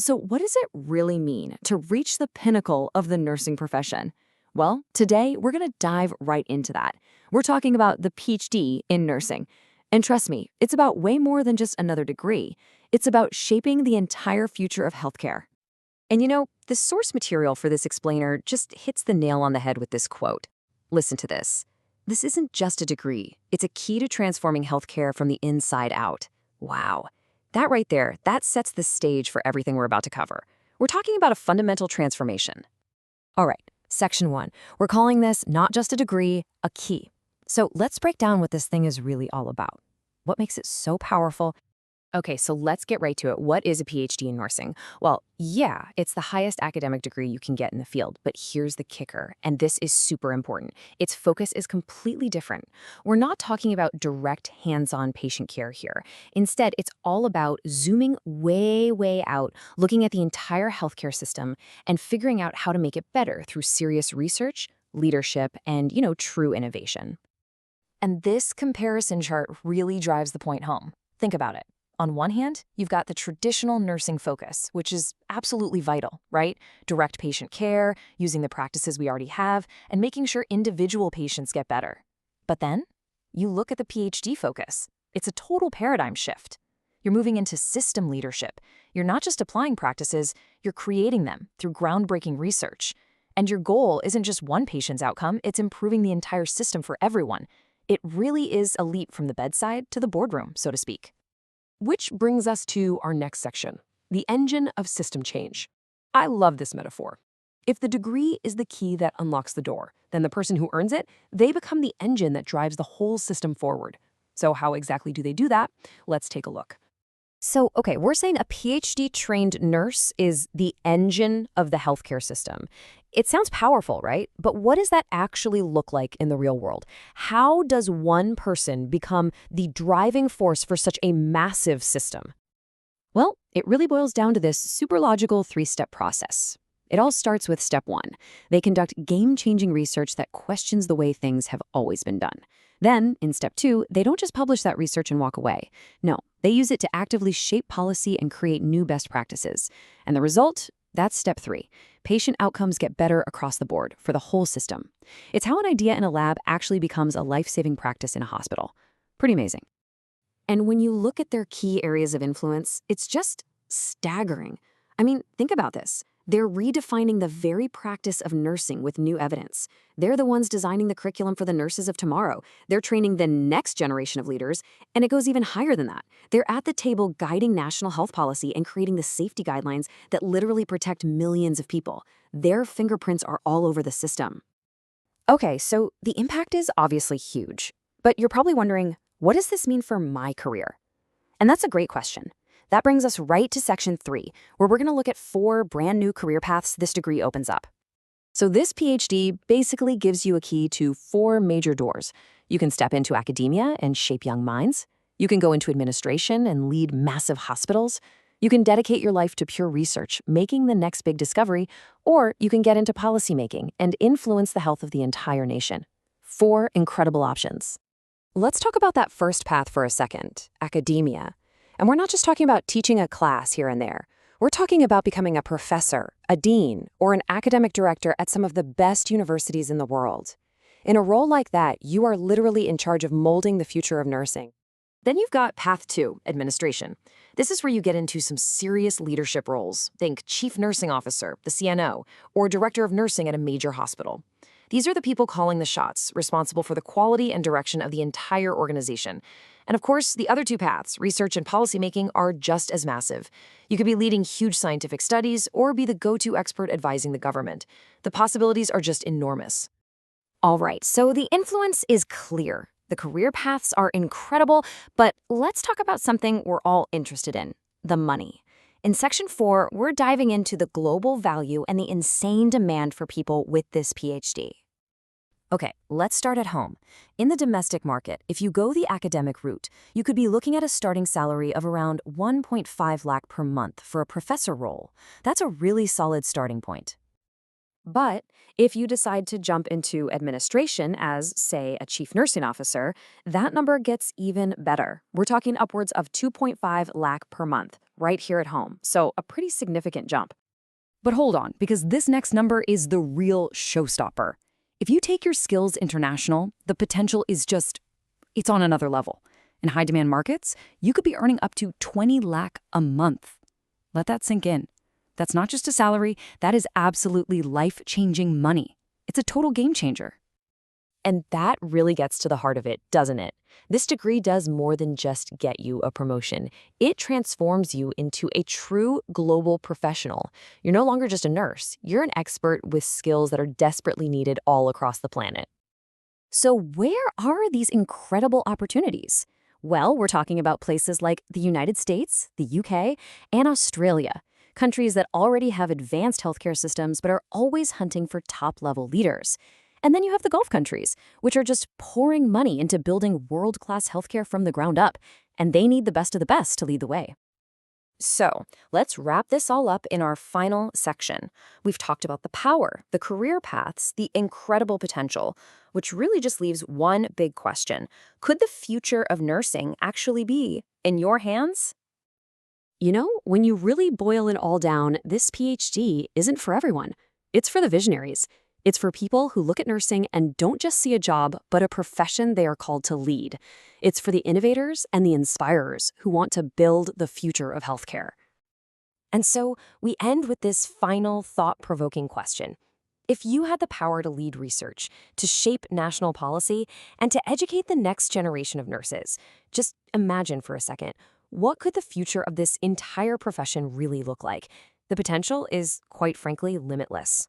So what does it really mean to reach the pinnacle of the nursing profession? Well, today we're going to dive right into that. We're talking about the PhD in nursing. And trust me, it's about way more than just another degree. It's about shaping the entire future of healthcare. And the source material for this explainer just hits the nail on the head with this quote. Listen to this. This isn't just a degree. It's a key to transforming healthcare from the inside out. Wow. That right there, that sets the stage for everything we're about to cover. We're talking about a fundamental transformation. All right, section 1. We're calling this not just a degree, a key. So let's break down what this thing is really all about. What makes it so powerful? Okay, so let's get right to it. What is a PhD in nursing? Well, yeah, it's the highest academic degree you can get in the field, but here's the kicker, and this is super important. Its focus is completely different. We're not talking about direct hands-on patient care here. Instead, it's all about zooming way, way out, looking at the entire healthcare system and figuring out how to make it better through serious research, leadership, and, true innovation. And this comparison chart really drives the point home. Think about it. On one hand, you've got the traditional nursing focus, which is absolutely vital, right? Direct patient care, using the practices we already have, and making sure individual patients get better. But then, you look at the PhD focus. It's a total paradigm shift. You're moving into system leadership. You're not just applying practices, you're creating them through groundbreaking research. And your goal isn't just one patient's outcome, it's improving the entire system for everyone. It really is a leap from the bedside to the boardroom, so to speak. Which brings us to our next section, the engine of system change. I love this metaphor. If the degree is the key that unlocks the door, then the person who earns it, they become the engine that drives the whole system forward. So how exactly do they do that? Let's take a look. So, okay, we're saying a PhD-trained nurse is the engine of the healthcare system. It sounds powerful, right? But what does that actually look like in the real world? How does one person become the driving force for such a massive system? Well, it really boils down to this super logical 3-step process. It all starts with step 1. They conduct game-changing research that questions the way things have always been done. Then, in step 2, they don't just publish that research and walk away. No, they use it to actively shape policy and create new best practices. And the result? That's step 3. Patient outcomes get better across the board for the whole system. It's how an idea in a lab actually becomes a life-saving practice in a hospital. Pretty amazing. And when you look at their key areas of influence, it's just staggering. I mean, think about this. They're redefining the very practice of nursing with new evidence. They're the ones designing the curriculum for the nurses of tomorrow. They're training the next generation of leaders, and it goes even higher than that. They're at the table guiding national health policy and creating the safety guidelines that literally protect millions of people. Their fingerprints are all over the system. Okay, so the impact is obviously huge. But you're probably wondering, what does this mean for my career? And that's a great question. That brings us right to section 3, where we're going to look at 4 brand new career paths this degree opens up. So this PhD basically gives you a key to 4 major doors. You can step into academia and shape young minds. You can go into administration and lead massive hospitals. You can dedicate your life to pure research, making the next big discovery, or you can get into policymaking and influence the health of the entire nation. 4 incredible options. Let's talk about that first path for a second, academia. And we're not just talking about teaching a class here and there. We're talking about becoming a professor, a dean, or an academic director at some of the best universities in the world. In a role like that, you are literally in charge of molding the future of nursing. Then you've got path 2, administration. This is where you get into some serious leadership roles. Think chief nursing officer, the CNO, or director of nursing at a major hospital. These are the people calling the shots, responsible for the quality and direction of the entire organization. And of course, the other 2 paths, research and policymaking, are just as massive. You could be leading huge scientific studies or be the go-to expert advising the government. The possibilities are just enormous. All right, so the influence is clear. The career paths are incredible, but let's talk about something we're all interested in, the money. In section 4, we're diving into the global value and the insane demand for people with this PhD. Okay, let's start at home. In the domestic market, if you go the academic route, you could be looking at a starting salary of around 1.5 lakh per month for a professor role. That's a really solid starting point. But if you decide to jump into administration as, say, a chief nursing officer, that number gets even better. We're talking upwards of 2.5 lakh per month, right here at home. So a pretty significant jump. But hold on, because this next number is the real showstopper. If you take your skills international, the potential is it's on another level. In high-demand markets, you could be earning up to 20 lakh a month. Let that sink in. That's not just a salary, that is absolutely life-changing money. It's a total game changer. And that really gets to the heart of it, doesn't it? This degree does more than just get you a promotion. It transforms you into a true global professional. You're no longer just a nurse. You're an expert with skills that are desperately needed all across the planet. So where are these incredible opportunities? Well, we're talking about places like the United States, the UK, and Australia, countries that already have advanced healthcare systems but are always hunting for top-level leaders. And then you have the Gulf countries, which are just pouring money into building world-class healthcare from the ground up, and they need the best of the best to lead the way. So, let's wrap this all up in our final section. We've talked about the power, the career paths, the incredible potential, which really just leaves one big question. Could the future of nursing actually be in your hands? You know, when you really boil it all down, this PhD isn't for everyone. It's for the visionaries. It's for people who look at nursing and don't just see a job, but a profession they are called to lead. It's for the innovators and the inspirers who want to build the future of healthcare. And so we end with this final thought-provoking question. If you had the power to lead research, to shape national policy, and to educate the next generation of nurses, just imagine for a second, what could the future of this entire profession really look like? The potential is, quite frankly, limitless.